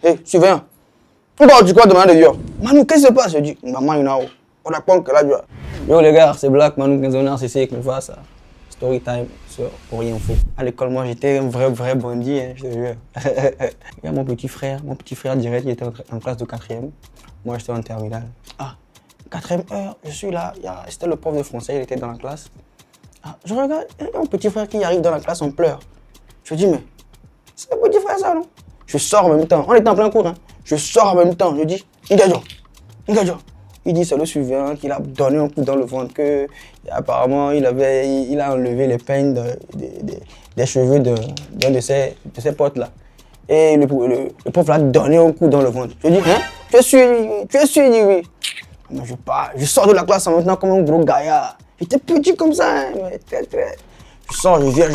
Hé, surveillant. Pourquoi tu crois demander de Dieu? Manu, qu'est-ce qui se passe? Je dis, maman, il y en a où? On apprend que là, tu vois. Yo les gars, c'est Black Manu 15 ans, c'est ici que nous faisons ça. Story time sur Orient Fou. À l'école, moi, j'étais un vrai bandit, hein, je te jure. Il y a mon petit frère direct, il était en classe de 4e. Moi, j'étais en terminale. Ah, 4e heure, je suis là. C'était le prof de français, il était dans la classe. Ah, je regarde, il y a mon petit frère qui arrive dans la classe, on pleure. Je dis, mais c'est le petit frère, ça, non? Je sors en même temps. On était en plein cours, hein. Je sors en même temps. Je dis, Ngadjo. Il dit, c'est le suivant qui l'a donné un coup dans le ventre, que apparemment il a enlevé les peignes des cheveux d'un de ses potes là. Et le prof l'a donné un coup dans le ventre. Je dis, hein? Tu es sûr? Il dit oui. Mais je sors de la classe en même temps comme un gros gaillard. J'étais petit comme ça, hein, mais très. Je sors, je viens.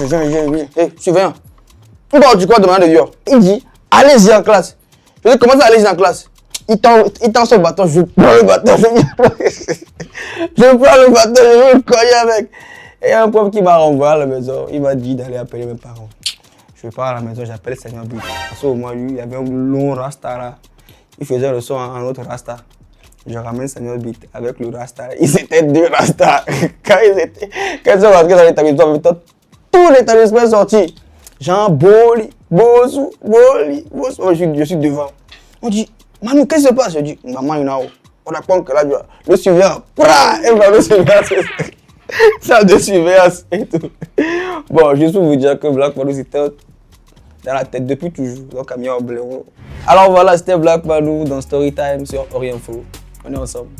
Hé, surveillant. Pourquoi tu crois demander de Dieu? Il dit, allez-y en classe. Je dis, comment ça, allez-y en classe? Il tend son bâton, je prends le bâton, je veux le cogner avec. Et il y a un prof qui m'a renvoyé à la maison, il m'a dit d'aller appeler mes parents. Je pars à la maison, j'appelle Seigneur But. Parce qu'au moins, lui, il avait un long rasta là. Il faisait le son en autre rasta. Je ramène Seigneur But avec le rasta. Ils étaient 2 rastas. Quand ils sont rentrés dans l'établissement, en même temps, tout l'établissement est sorti. Jean Boli, Bosu. Je suis devant. On dit, Manu, qu'est-ce qui se passe? Je dis, maman, il y en a où? On apprend que là, le surveillant, le surveillant, ça de surveillance et tout. Bon, juste pour vous dire que Black Manu, c'était dans la tête depuis toujours, donc à mi blaireau. Alors voilà, c'était Black Manu dans Storytime sur Orient Fou. On est ensemble.